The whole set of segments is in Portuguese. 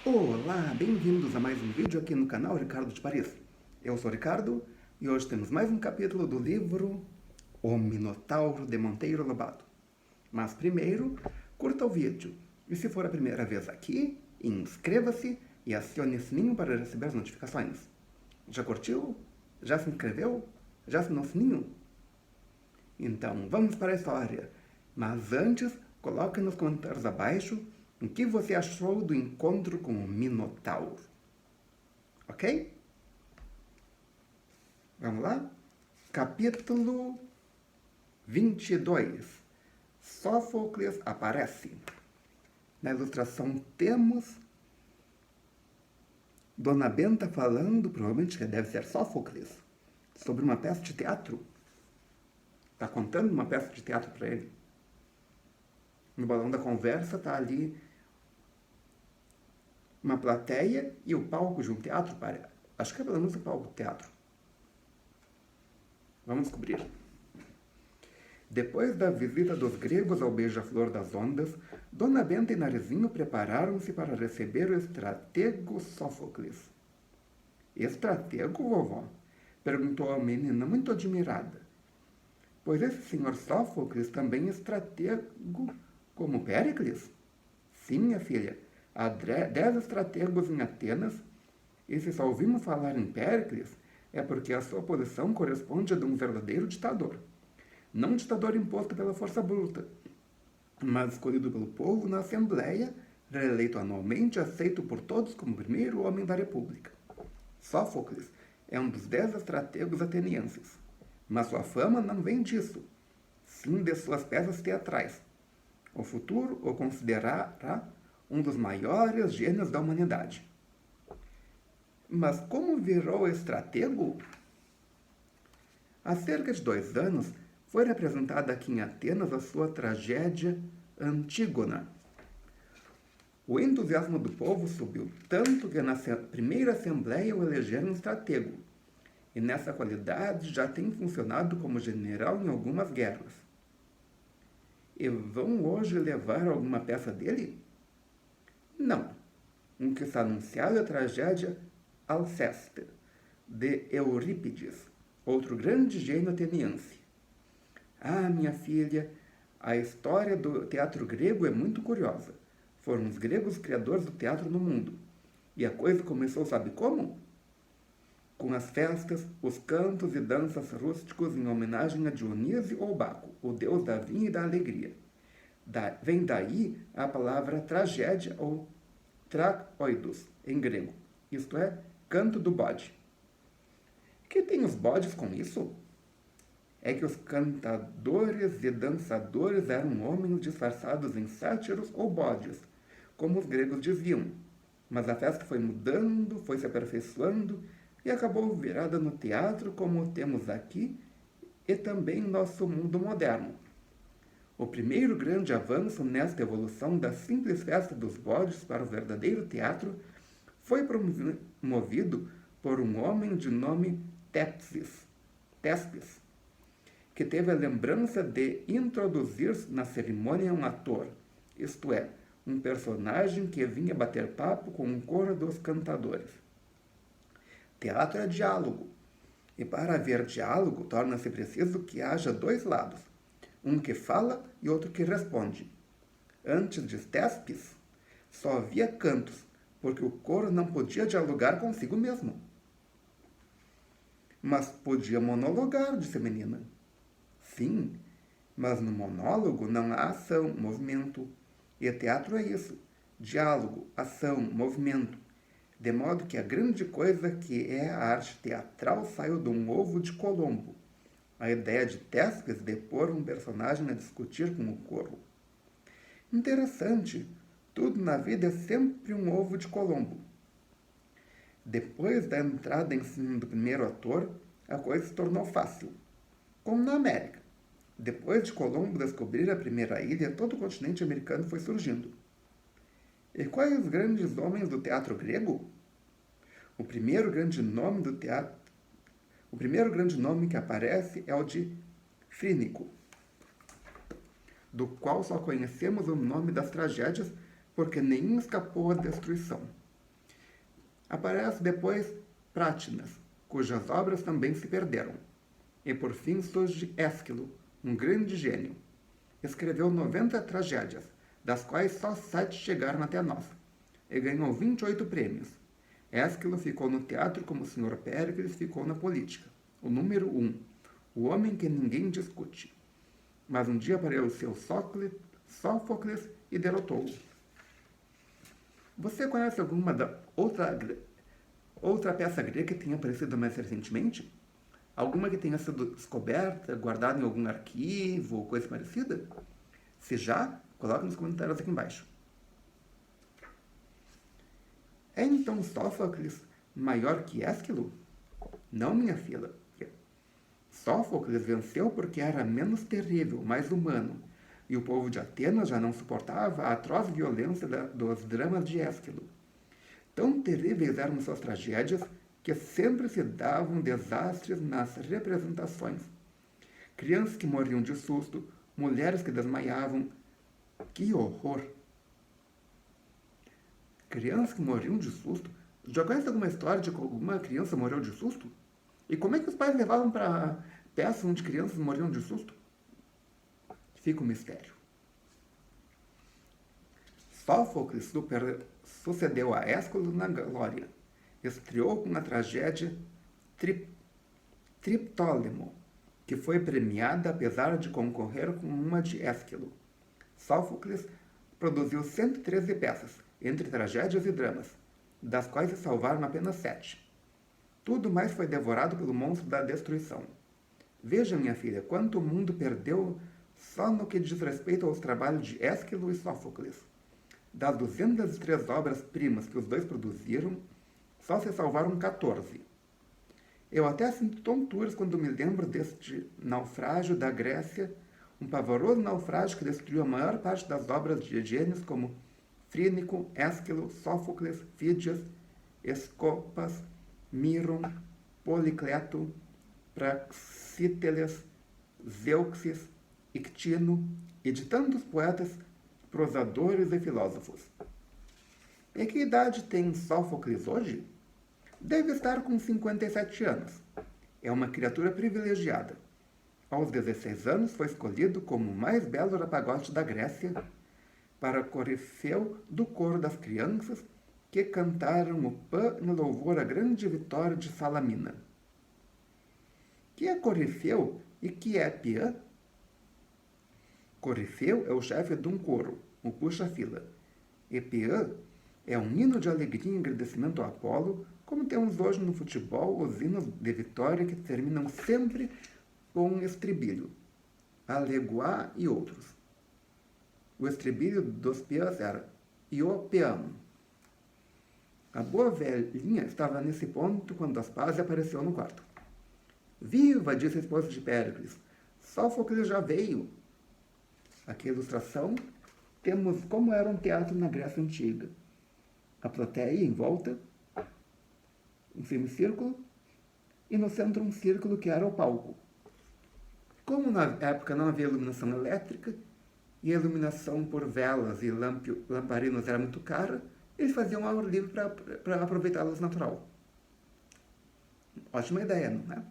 Olá, bem-vindos a mais um vídeo aqui no canal Ricardo de Paris. Eu sou o Ricardo e hoje temos mais um capítulo do livro O Minotauro de Monteiro Lobato. Mas primeiro, curta o vídeo e se for a primeira vez aqui, inscreva-se e acione o sininho para receber as notificações. Já curtiu? Já se inscreveu? Já assinou o sininho? Então, vamos para a história. Mas antes, coloque nos comentários abaixo o que você achou do encontro com o Minotauro. Ok? Vamos lá? Capítulo 22. Sófocles aparece. Na ilustração temos Dona Benta falando, provavelmente que deve ser Sófocles, sobre uma peça de teatro. Está contando uma peça de teatro para ele. No balão da conversa está ali uma plateia e o palco de um teatro. Acho que é pelo menos o palco do teatro. Vamos descobrir. Depois da visita dos gregos ao Beija-Flor das Ondas, Dona Benta e Narizinho prepararam-se para receber o estratego Sófocles. Estratego, vovó? Perguntou a menina, muito admirada. Pois esse senhor Sófocles também é estratego como Péricles? Sim, minha filha. Há 10 estrategos em Atenas, e se só ouvimos falar em Péricles, é porque a sua posição corresponde a de um verdadeiro ditador. Não um ditador imposto pela força bruta, mas escolhido pelo povo na Assembleia, reeleito anualmente e aceito por todos como o primeiro homem da República. Sófocles é um dos 10 estrategos atenienses, mas sua fama não vem disso, sim de suas peças teatrais. O futuro o considerará um dos maiores gênios da humanidade. Mas como virou estratego? Há cerca de 2 anos, foi representada aqui em Atenas a sua tragédia Antígona. O entusiasmo do povo subiu tanto que na primeira assembleia o elegeram estratego, e nessa qualidade já tem funcionado como general em algumas guerras. E vão hoje levar alguma peça dele? Não. Um que está anunciado é a tragédia Alceste, de Eurípides, outro grande gênio ateniense. Ah, minha filha, a história do teatro grego é muito curiosa. Foram os gregos criadores do teatro no mundo. E a coisa começou, sabe como? Com as festas, os cantos e danças rústicos em homenagem a Dionísio ou Baco, o deus da vinha e da alegria. Vem daí a palavra tragédia ou traoidos, em grego, isto é, canto do bode. Que tem os bodes com isso? É que os cantadores e dançadores eram homens disfarçados em sátiros ou bodes, como os gregos diziam. Mas a festa foi mudando, foi se aperfeiçoando e acabou virada no teatro como temos aqui e também em nosso mundo moderno. O primeiro grande avanço nesta evolução da simples festa dos bodes para o verdadeiro teatro foi promovido por um homem de nome Tespes, que teve a lembrança de introduzir na cerimônia um ator, isto é, um personagem que vinha bater papo com um coro dos cantadores. Teatro é diálogo, e para haver diálogo torna-se preciso que haja 2 lados, um que fala e outro que responde. Antes de Tespes, só havia cantos, porque o coro não podia dialogar consigo mesmo. Mas podia monologar, disse a menina. Sim, mas no monólogo não há ação, movimento. E teatro é isso, diálogo, ação, movimento. De modo que a grande coisa que é a arte teatral saiu de um ovo de Colombo. A ideia de Tespes de pôr um personagem a discutir com o coro. Interessante, tudo na vida é sempre um ovo de Colombo. Depois da entrada em cena do primeiro ator, a coisa se tornou fácil. Como na América. Depois de Colombo descobrir a primeira ilha, todo o continente americano foi surgindo. E quais os grandes homens do teatro grego? O primeiro grande nome que aparece é o de Frínico, do qual só conhecemos o nome das tragédias porque nenhum escapou à destruição. Aparece depois Prátinas, cujas obras também se perderam. E por fim surge Ésquilo, um grande gênio. Escreveu 90 tragédias, das quais só 7 chegaram até nós, e ganhou 28 prêmios. Ésquilo ficou no teatro como o Sr. Péricles ficou na política. O número 1, o homem que ninguém discute. Mas um dia apareceu Sófocles e derrotou-o. Você conhece alguma outra peça grega que tenha aparecido mais recentemente? Alguma que tenha sido descoberta, guardada em algum arquivo ou coisa parecida? Se já, coloque nos comentários aqui embaixo. É então Sófocles maior que Ésquilo? Não, minha filha. Sófocles venceu porque era menos terrível, mais humano, e o povo de Atenas já não suportava a atroz violência dos dramas de Ésquilo. Tão terríveis eram suas tragédias que sempre se davam desastres nas representações. Crianças que morriam de susto, mulheres que desmaiavam. Que horror! Crianças que morriam de susto? Já conhece alguma história de que alguma criança morreu de susto? E como é que os pais levavam para peças onde crianças morriam de susto? Fica um mistério. Sófocles sucedeu a Ésquilo na glória. Estreou com a tragédia Triptólemo, que foi premiada apesar de concorrer com uma de Ésquilo. Sófocles produziu 113 peças, entre tragédias e dramas, das quais se salvaram apenas 7. Tudo mais foi devorado pelo monstro da destruição. Veja, minha filha, quanto o mundo perdeu só no que diz respeito aos trabalhos de Ésquilo e Sófocles. Das 203 obras-primas que os dois produziram, só se salvaram 14. Eu até sinto tonturas quando me lembro deste naufrágio da Grécia, um pavoroso naufrágio que destruiu a maior parte das obras de gênios como Frínico, Ésquilo, Sófocles, Fídias, Escopas, Miron, Policleto, Praxíteles, Zeuxis, Ictino e de tantos poetas, prosadores e filósofos. E que idade tem Sófocles hoje? Deve estar com 57 anos. É uma criatura privilegiada. Aos 16 anos foi escolhido como o mais belo rapagote da Grécia para corifeu do coro das crianças que cantaram o Pã em louvor à grande vitória de Salamina. Que é corifeu e que é Pã? Corifeu é o chefe de um coro, o puxa-fila. E Pã é um hino de alegria e agradecimento a Apolo, como temos hoje no futebol os hinos de vitória que terminam sempre com um estribilho, Aleguá e outros. O estribilho dos peãs era Io peamo. A boa velhinha estava nesse ponto quando Aspásia apareceu no quarto. Viva, disse a esposa de Péricles, Sófocles já veio. Aqui a ilustração, temos como era um teatro na Grécia Antiga. A plateia em volta, um semicírculo, e no centro um círculo que era o palco. Como na época não havia iluminação elétrica, e a iluminação por velas e lamparinas era muito cara, eles faziam ao ar livre para aproveitar a luz natural. Ótima ideia, não é?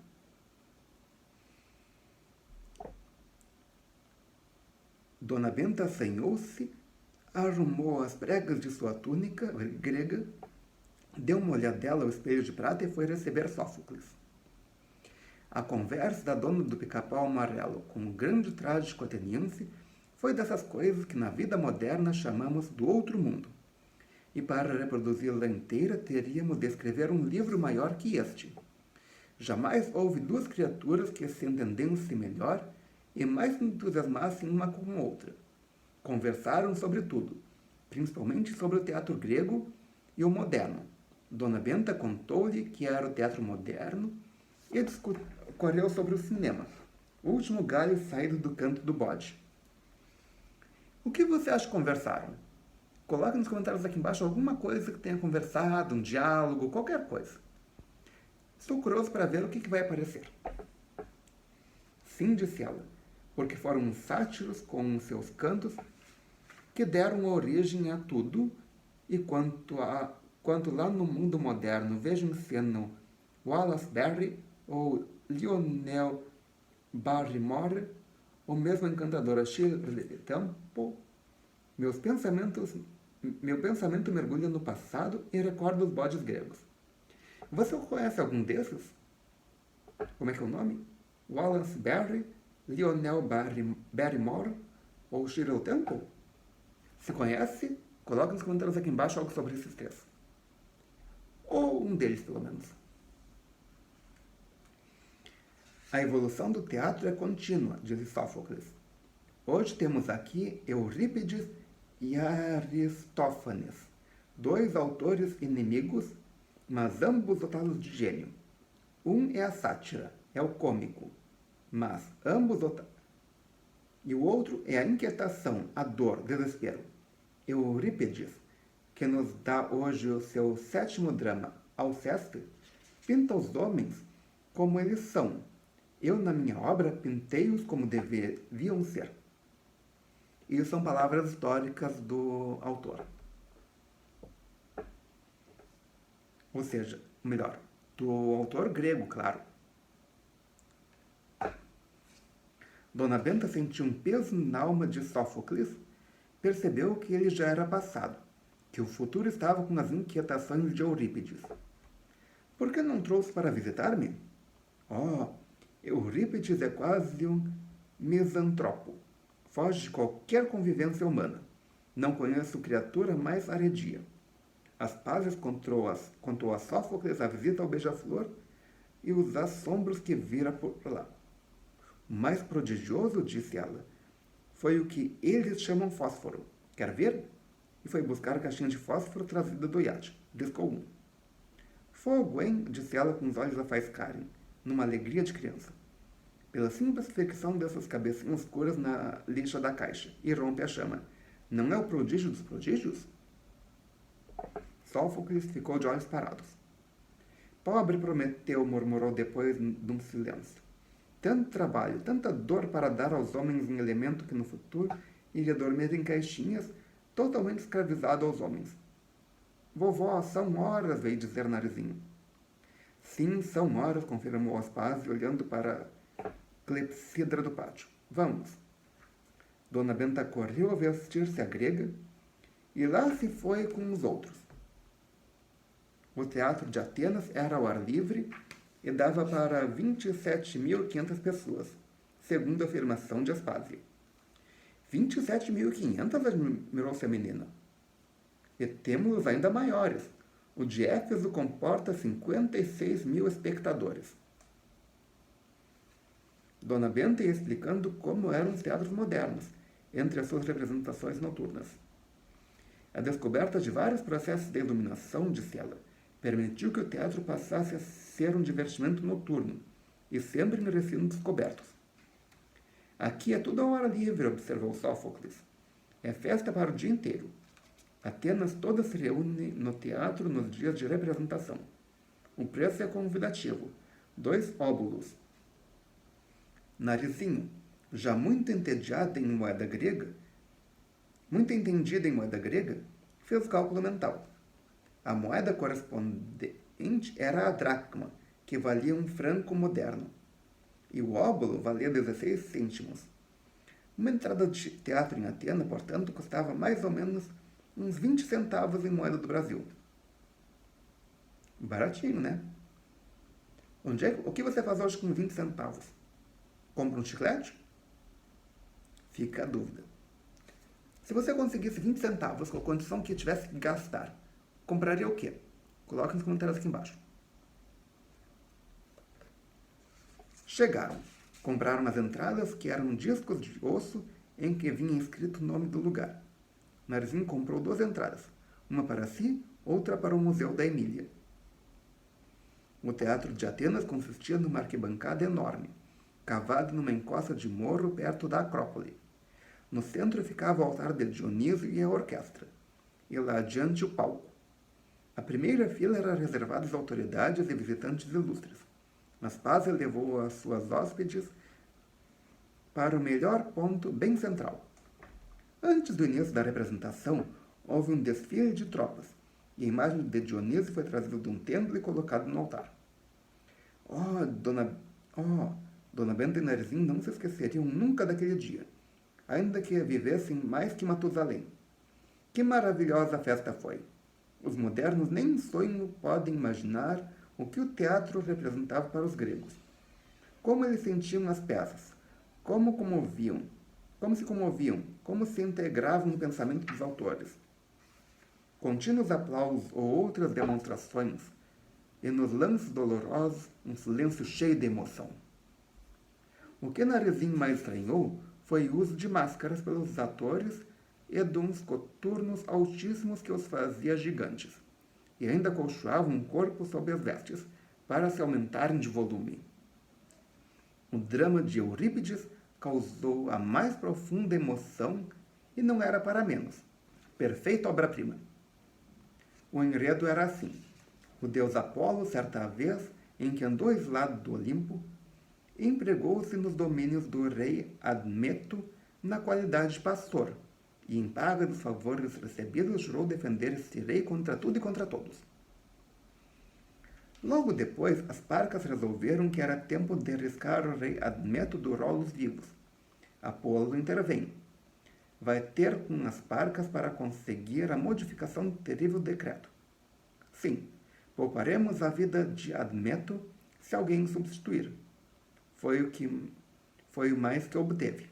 Dona Benta assanhou-se, arrumou as pregas de sua túnica grega, deu uma olhadela ao espelho de prata e foi receber Sófocles. A conversa da dona do pica-pau amarelo com o grande trágico ateniense foi dessas coisas que na vida moderna chamamos do outro mundo. E para reproduzi-la inteira teríamos de escrever um livro maior que este. Jamais houve duas criaturas que se entendessem melhor e mais entusiasmassem uma com a outra. Conversaram sobre tudo, principalmente sobre o teatro grego e o moderno. Dona Benta contou-lhe que era o teatro moderno e discorreu sobre o cinema, o último galho saído do canto do bode. O que você acha que conversaram? Coloque nos comentários aqui embaixo alguma coisa que tenha conversado, um diálogo, qualquer coisa. Estou curioso para ver o que vai aparecer. Sim, disse ela, porque foram os sátiros com os seus cantos que deram origem a tudo, e quanto a quando lá no mundo moderno vejo em cena Wallace Berry ou Lionel Barrymore, ou mesmo a encantadora Shirley Temple, meu pensamento mergulha no passado e recorda os bodes gregos. Você conhece algum desses? Como é que é o nome? Wallace Berry, Lionel Barrymore ou Shirley Temple? Se conhece, coloque nos comentários aqui embaixo algo sobre esses três. Ou um deles, pelo menos. A evolução do teatro é contínua, diz Sófocles. Hoje temos aqui Eurípides e Aristófanes, dois autores inimigos, mas ambos dotados de gênio. Um é a sátira, é o cômico, mas ambos e o outro é a inquietação, a dor, desespero. Eurípides, que nos dá hoje o seu 7º drama, Alceste, pinta os homens como eles são. Eu, na minha obra, pintei-os como deviam ser. Isso são palavras históricas do autor. Ou seja, melhor, do autor grego, claro. Dona Benta sentiu um peso na alma de Sófocles, percebeu que ele já era passado, que o futuro estava com as inquietações de Eurípides. Por que não trouxe para visitar-me? Oh, Eurípides é quase um misantropo. Foge de qualquer convivência humana. Não conheço criatura mais arredia. As pazes contou a Sófocles a visita ao beija-flor e os assombros que vira por lá. O mais prodigioso, disse ela, foi o que eles chamam fósforo. Quer ver? E foi buscar a caixinha de fósforo trazida do iate. Discou um. Fogo, hein? Disse ela com os olhos a faiscarem, numa alegria de criança. Pela simples fricção dessas cabecinhas escuras na lixa da caixa, e rompe a chama. Não é o prodígio dos prodígios? Sófocles ficou de olhos parados. Pobre Prometeu, murmurou depois de um silêncio. Tanto trabalho, tanta dor para dar aos homens um elemento que no futuro iria dormir em caixinhas, totalmente escravizado aos homens. Vovó, são horas, veio dizer Narizinho. Sim, são horas, confirmou Aspásio, olhando para a clepsidra do pátio. Vamos. Dona Benta correu a vestir-se a grega e lá se foi com os outros. O teatro de Atenas era ao ar livre e dava para 27.500 pessoas, segundo a afirmação de Aspásio. 27.500, admirou-se a menina. E temos ainda maiores. O de Éfeso comporta 56.000 espectadores. Dona Benta ia explicando como eram os teatros modernos, entre as suas representações noturnas. A descoberta de vários processos de iluminação, disse ela, permitiu que o teatro passasse a ser um divertimento noturno, e sempre em recintos cobertos. Aqui é tudo ao ar livre, observou Sófocles. É festa para o dia inteiro. Atenas toda se reúne no teatro nos dias de representação. O preço é convidativo, 2 óbulos. Narizinho, já muito entediada em moeda grega, muito entendida em moeda grega, fez o cálculo mental. A moeda correspondente era a dracma, que valia um franco moderno, e o óbulo valia 16 cêntimos. Uma entrada de teatro em Atenas, portanto, custava mais ou menos uns 20 centavos em moeda do Brasil. Baratinho, né? O que você faz hoje com 20 centavos? Compra um chiclete? Fica a dúvida. Se você conseguisse 20 centavos com a condição que tivesse que gastar, compraria o quê? Coloque nos comentários aqui embaixo. Chegaram. Compraram as entradas, que eram discos de osso em que vinha escrito o nome do lugar. Narizinho comprou 2 entradas, uma para si, outra para o Museu da Emília. O teatro de Atenas consistia numa arquibancada enorme, cavada numa encosta de morro perto da Acrópole. No centro ficava o altar de Dionísio e a orquestra, e lá adiante o palco. A primeira fila era reservada às autoridades e visitantes ilustres. Aspásia levou as suas hóspedes para o melhor ponto bem central. Antes do início da representação, houve um desfile de tropas, e a imagem de Dionísio foi trazida de um templo e colocada no altar. Dona Benta e Narizinho não se esqueceriam nunca daquele dia, ainda que vivessem mais que Matusalém. Que maravilhosa festa foi! Os modernos nem em sonho podem imaginar o que o teatro representava para os gregos. Como eles sentiam as peças, como se comoviam, como se integravam no pensamento dos autores. Contínuos aplausos ou outras demonstrações, e nos lances dolorosos, um silêncio cheio de emoção. O que Narizinho mais estranhou foi o uso de máscaras pelos atores e de uns coturnos altíssimos que os fazia gigantes, e ainda colchoavam um corpo sob as vestes, para se aumentarem de volume. O drama de Eurípides causou a mais profunda emoção e não era para menos. Perfeita obra-prima. O enredo era assim. O deus Apolo, certa vez, em que andou isolado do Olimpo, empregou-se nos domínios do rei Admeto na qualidade de pastor, e em paga dos favores recebidos jurou defender este rei contra tudo e contra todos. Logo depois, as parcas resolveram que era tempo de riscar o rei Admeto do rol dos vivos. Apolo intervém. Vai ter com as parcas para conseguir a modificação do terrível decreto. Sim, pouparemos a vida de Admeto se alguém o substituir. Foi o mais que obteve.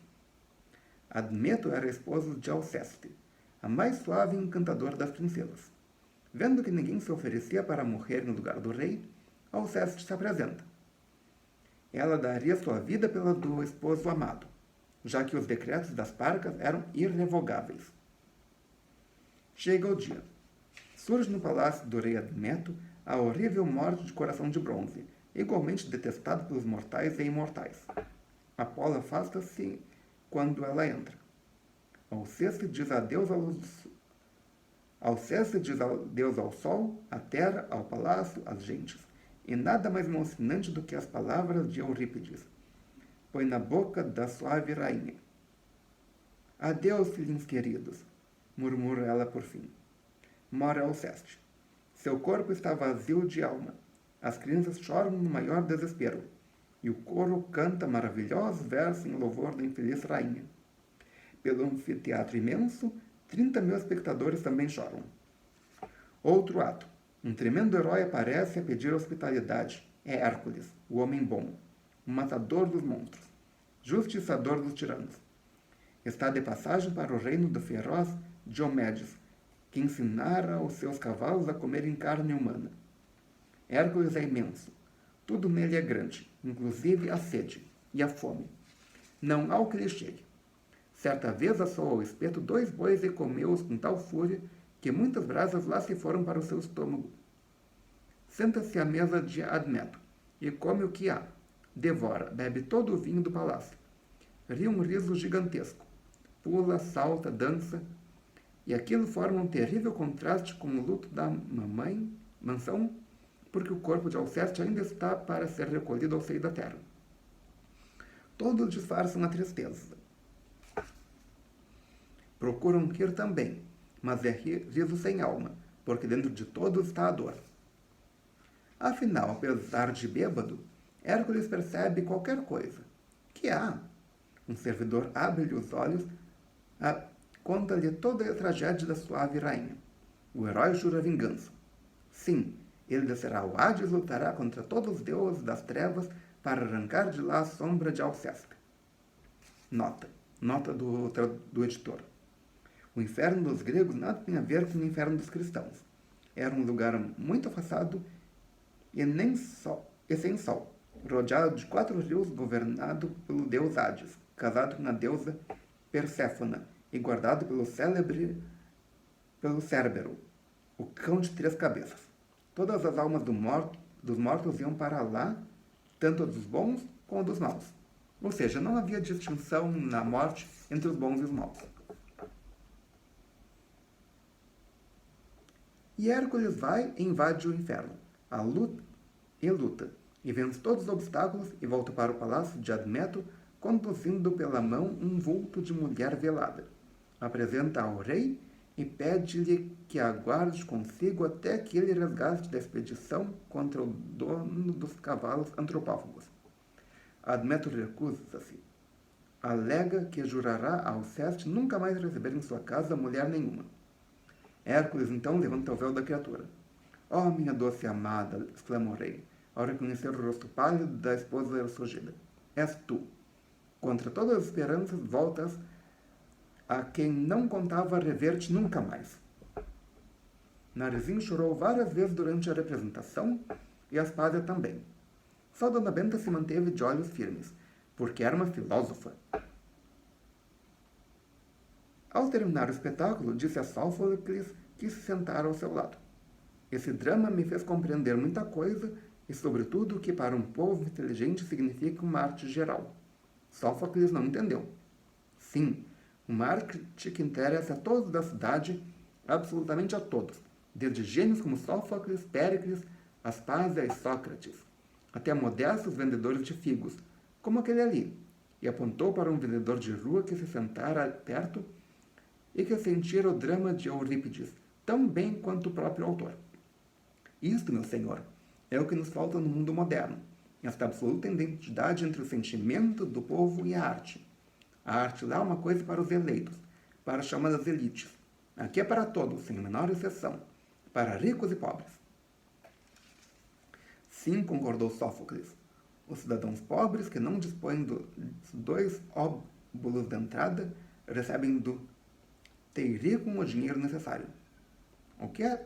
Admeto era esposo de Alceste, a mais suave e encantadora das princesas. Vendo que ninguém se oferecia para morrer no lugar do rei, Alceste se apresenta. Ela daria sua vida pela do esposo amado, já que os decretos das parcas eram irrevogáveis. Chega o dia. Surge no palácio do rei Admeto a horrível morte de coração de bronze, igualmente detestado pelos mortais e imortais. Apolo afasta-se quando ela entra. Alceste diz adeus ao sol, à terra, ao palácio, às gentes, e nada mais emocionante do que as palavras de Eurípides. Põe na boca da suave rainha. Adeus, filhinhos queridos, murmura ela por fim. Morre Alceste. Seu corpo está vazio de alma. As crianças choram no maior desespero, e o coro canta maravilhosos versos em louvor da infeliz rainha. Pelo anfiteatro imenso, 30.000 espectadores também choram. Outro ato. Um tremendo herói aparece a pedir hospitalidade. É Hércules, o homem bom, o matador dos monstros, justiçador dos tiranos. Está de passagem para o reino do feroz Diomedes, que ensinara os seus cavalos a comerem carne humana. Hércules é imenso. Tudo nele é grande, inclusive a sede e a fome. Não há o que lhe chegue. Certa vez assou ao espeto 2 bois e comeu-os com tal fúria que muitas brasas lá se foram para o seu estômago. Senta-se à mesa de Admeto e come o que há. Devora, bebe todo o vinho do palácio. Ri um riso gigantesco. Pula, salta, dança. E aquilo forma um terrível contraste com o luto da mansão, porque o corpo de Alceste ainda está para ser recolhido ao seio da terra. Todos disfarçam a tristeza. Procuram rir também, mas é riso sem alma, porque dentro de todos está a dor. Afinal, apesar de bêbado, Hércules percebe qualquer coisa. Que há? Um servidor abre-lhe os olhos, conta-lhe toda a tragédia da suave rainha. O herói jura vingança. Sim, ele descerá ao Hades e lutará contra todos os deuses das trevas para arrancar de lá a sombra de Alceste. Nota do editor. O inferno dos gregos nada tem a ver com o inferno dos cristãos. Era um lugar muito afastado e sem sol, rodeado de 4 rios, governado pelo deus Hades, casado com a deusa Perséfona e guardado pelo Cérbero, o cão de 3 cabeças. Todas as almas dos mortos iam para lá, tanto dos bons como dos maus. Ou seja, não havia distinção na morte entre os bons e os maus. E Hércules vai e invade o inferno, luta, e vence todos os obstáculos e volta para o palácio de Admeto, conduzindo pela mão um vulto de mulher velada. Apresenta ao rei e pede-lhe que aguarde consigo até que ele resgate da expedição contra o dono dos cavalos antropófagos. Admeto recusa-se. Alega que jurará a Alceste nunca mais receber em sua casa mulher nenhuma. Hércules então levanta o véu da criatura. Oh, minha doce amada, exclama o rei, ao reconhecer o rosto pálido da esposa ressurgida. És tu. Contra todas as esperanças, voltas a quem não contava rever-te nunca mais. Narizinho chorou várias vezes durante a representação e Aspásia também. Só Dona Benta se manteve de olhos firmes, porque era uma filósofa. Ao terminar o espetáculo, disse a Sófocles que se sentara ao seu lado. Esse drama me fez compreender muita coisa e, sobretudo, que para um povo inteligente significa uma arte geral. Sófocles não entendeu. Sim, uma arte que interessa a todos da cidade, absolutamente a todos, desde gênios como Sófocles, Péricles, Aspásia e Sócrates, até modestos vendedores de figos, como aquele ali, e apontou para um vendedor de rua que se sentara perto e que sentira o drama de Eurípides, tão bem quanto o próprio autor. Isto, meu senhor, é o que nos falta no mundo moderno, esta absoluta identidade entre o sentimento do povo e a arte. A arte lá é uma coisa para os eleitos, para as chamadas elites. Aqui é para todos, sem a menor exceção, para ricos e pobres. Sim, concordou Sófocles. Os cidadãos pobres que não dispõem dos 2 óbulos de entrada recebem do teiricum o dinheiro necessário. O que é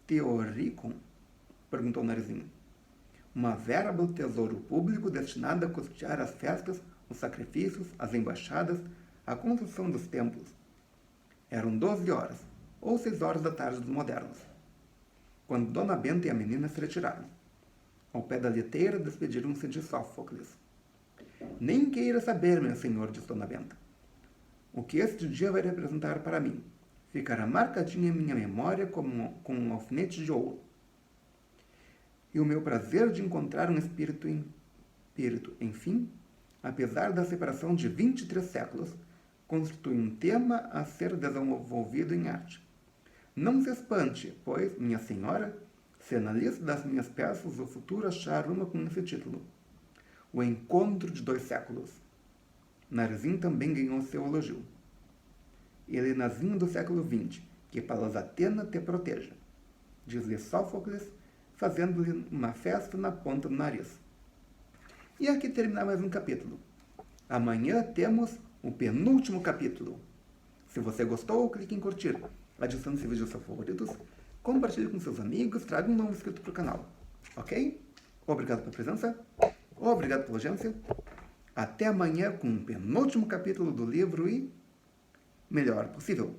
teoricum? Perguntou Narizinho. Uma verba do tesouro público destinada a custear as festas, os sacrifícios, as embaixadas, a construção dos templos. Eram 12 horas, ou 6 horas da tarde dos modernos, quando Dona Benta e a menina se retiraram. Ao pé da liteira, despediram-se de Sófocles. Nem queira saber, meu senhor, disse Dona Benta. O que este dia vai representar para mim ficará marcadinho em minha memória como com um alfinete de ouro. E o meu prazer de encontrar um espírito, enfim, apesar da separação de 23 séculos, constitui um tema a ser desenvolvido em arte. Não se espante, pois, minha senhora, se na lista das minhas peças o futuro achar uma com esse título. O Encontro de 2 séculos. Narizinho também ganhou seu elogio. Helenazinho do século XX, que Palas Atena te proteja, diz-lhe Sófocles, fazendo-lhe uma festa na ponta do nariz. E aqui termina mais um capítulo. Amanhã temos o penúltimo capítulo. Se você gostou, clique em curtir. Adicione esse vídeo aos seus favoritos, compartilhe com seus amigos, traga um novo inscrito para o canal. Ok? Obrigado pela presença, obrigado pela audiência. Até amanhã com o penúltimo capítulo do livro e melhor possível.